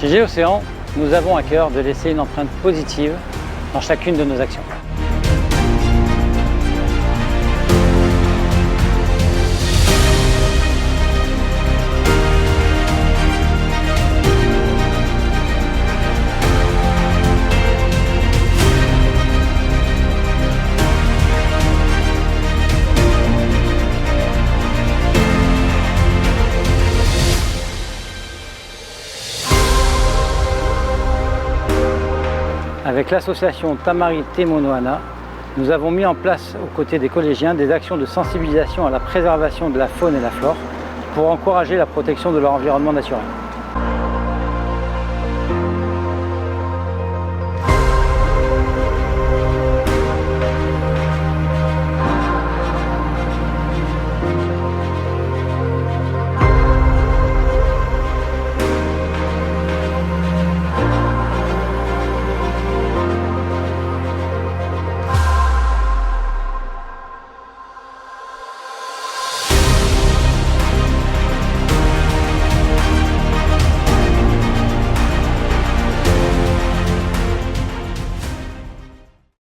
Chez Geocean, nous avons à cœur de laisser une empreinte positive dans chacune de nos actions. Avec l'association Tamari'i No Te Moana, nous avons mis en place aux côtés des collégiens des actions de sensibilisation à la préservation de la faune et la flore pour encourager la protection de leur environnement naturel.